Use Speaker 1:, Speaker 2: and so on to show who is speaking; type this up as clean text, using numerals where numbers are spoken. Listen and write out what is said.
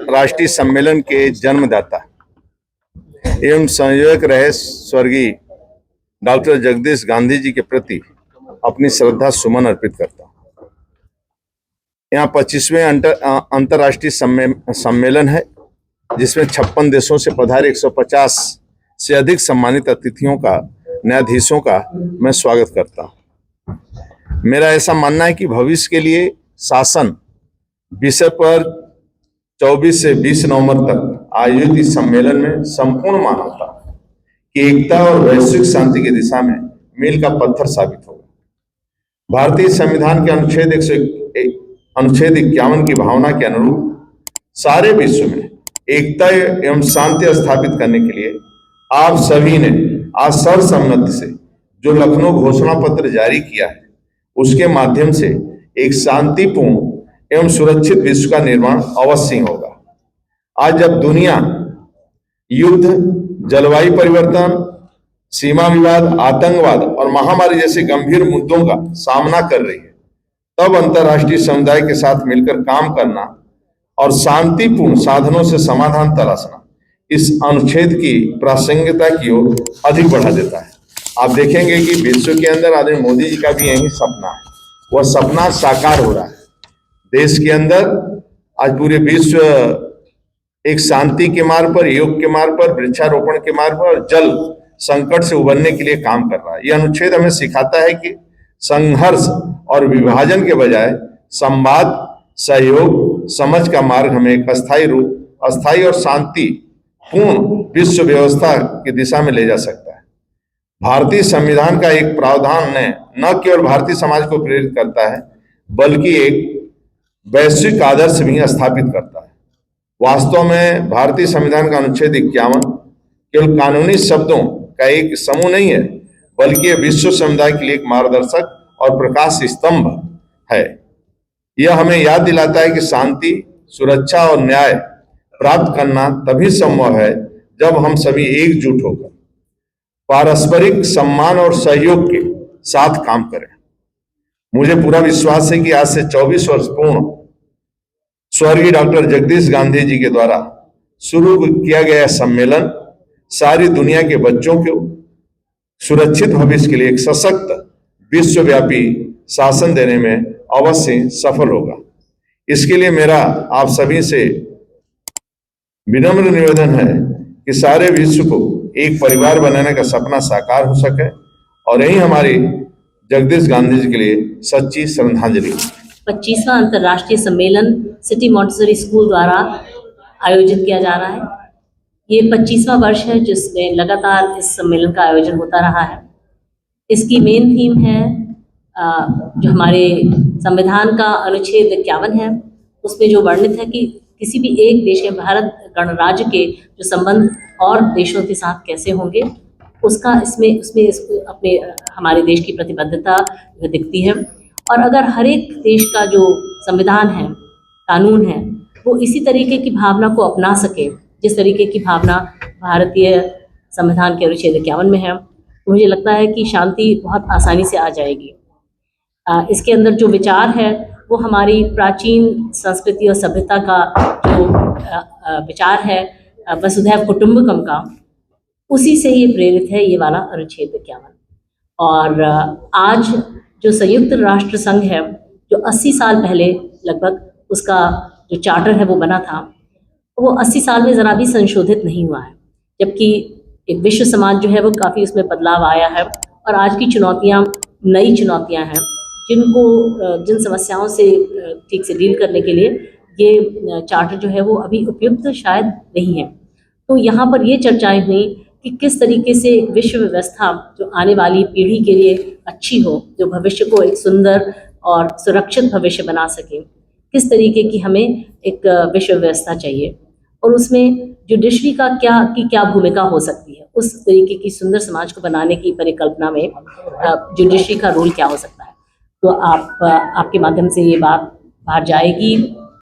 Speaker 1: राष्ट्रीय सम्मेलन के जन्मदाता एवं संयोजक रहे स्वर्गीय डॉक्टर जगदीश गांधी जी के प्रति अपनी श्रद्धा सुमन अर्पित करता हूँ। यहाँ 25वें अंतर्राष्ट्रीय सम्मेलन है, जिसमें 56 देशों से पधारे 150 से अधिक सम्मानित अतिथियों का, न्यायाधीशों का मैं स्वागत करता हूँ। मेरा ऐसा मानना है कि भविष्य के लिए शासन विषय पर 24 से 20 नवंबर तक आयोजित इस सम्मेलन में संपूर्ण मानवता की एकता और वैश्विक शांति की दिशा में मील का पत्थर साबित होगा। भारतीय संविधान के अनुच्छेद 51 की भावना के अनुरूप सारे विश्व में एकता एवं शांति स्थापित करने के लिए आप सभी ने आज सर्वसम्मति से जो लखनऊ घोषणा पत्र जारी किया है, उसके माध्यम से एक शांतिपूर्ण एवं सुरक्षित विश्व का निर्माण अवश्य होगा। आज जब दुनिया युद्ध, जलवायु परिवर्तन, सीमा विवाद, आतंकवाद और महामारी जैसे गंभीर मुद्दों का सामना कर रही है, तब अंतर्राष्ट्रीय समुदाय के साथ मिलकर काम करना और शांतिपूर्ण साधनों से समाधान तलाशना इस अनुच्छेद की प्रासंगिकता की ओर अधिक बढ़ा देता है। आप देखेंगे कि विश्व के अंदर आदरणीय मोदी जी का भी यही सपना है, वह सपना साकार हो रहा है। देश के अंदर आज पूरे विश्व एक शांति के मार्ग पर, योग के मार्ग पर, वृक्षारोपण के मार्ग पर और जल संकट से उबरने के लिए काम कर रहा है। यह अनुच्छेद हमें सिखाता है कि संघर्ष और विभाजन के बजाय संवाद, सहयोग, समझ का मार्ग हमें एक अस्थायी और शांति पूर्ण विश्व व्यवस्था की दिशा में ले जा सकता है। भारतीय संविधान का एक प्रावधान ने न केवल भारतीय समाज को प्रेरित करता है, बल्कि एक वैश्विक आदर्श भी स्थापित करता है। वास्तव में भारतीय संविधान का अनुच्छेद 51 केवल कानूनी शब्दों का एक समूह नहीं है, बल्कि यह विश्व समुदाय के लिए एक मार्गदर्शक और प्रकाश स्तंभ है। यह हमें याद दिलाता है कि शांति, सुरक्षा और न्याय प्राप्त करना तभी संभव है जब हम सभी एकजुट होकर पारस्परिक सम्मान और सहयोग के साथ काम करें। मुझे पूरा विश्वास है कि आज से 24 वर्ष पूर्ण स्वर्गीय डॉक्टर जगदीश गांधी जी के द्वारा शुरू किया गया सम्मेलन सारी दुनिया के बच्चों को सुरक्षित भविष्य के लिए एक सशक्त विश्वव्यापी शासन देने में अवश्य सफल होगा। इसके लिए मेरा आप सभी से विनम्र निवेदन है कि सारे विश्व को एक परिवार बनाने का सपना साकार हो सके, और यही हमारी जगदीश गांधी जी के लिए सच्ची श्रद्धांजलि।
Speaker 2: 25वां अंतर्राष्ट्रीय सम्मेलन सिटी मॉन्टेसरी स्कूल द्वारा आयोजित किया जा रहा है। ये 25वां वर्ष है जिसमें लगातार इस सम्मेलन का आयोजन होता रहा है। इसकी मेन थीम है जो हमारे संविधान का अनुच्छेद 51 है, उसमें जो वर्णित है कि किसी भी एक देश के, भारत गणराज्य के जो संबंध और देशों के साथ कैसे होंगे, उसका उसमें अपने हमारे देश की प्रतिबद्धता दिखती है। और अगर हर एक देश का जो संविधान है, कानून है, वो इसी तरीके की भावना को अपना सके जिस तरीके की भावना भारतीय संविधान के अनुच्छेद 51 में है, तो मुझे लगता है कि शांति बहुत आसानी से आ जाएगी। इसके अंदर जो विचार है वो हमारी प्राचीन संस्कृति और सभ्यता का जो विचार है, वसुधैव कुटुंबकम का, उसी से ये प्रेरित है ये वाला अनुच्छेद 51। और आज जो संयुक्त राष्ट्र संघ है, जो 80 साल पहले लगभग उसका जो चार्टर है वो बना था, वो 80 साल में ज़रा भी संशोधित नहीं हुआ है, जबकि एक विश्व समाज जो है वो काफ़ी उसमें बदलाव आया है। और आज की चुनौतियाँ नई चुनौतियाँ हैं, जिन समस्याओं से ठीक से डील करने के लिए ये चार्टर जो है वो अभी उपयुक्त शायद नहीं है। तो यहाँ पर ये चर्चाएं हुई कि किस तरीके से एक विश्व व्यवस्था जो आने वाली पीढ़ी के लिए अच्छी हो, जो भविष्य को एक सुंदर और सुरक्षित भविष्य बना सके, किस तरीके की हमें एक विश्व व्यवस्था चाहिए, और उसमें जुडिशरी का क्या भूमिका हो सकती है, उस तरीके की सुंदर समाज को बनाने की परिकल्पना में जुडिशरी का रोल क्या हो सकता है। तो आपके माध्यम से ये बात बाहर जाएगी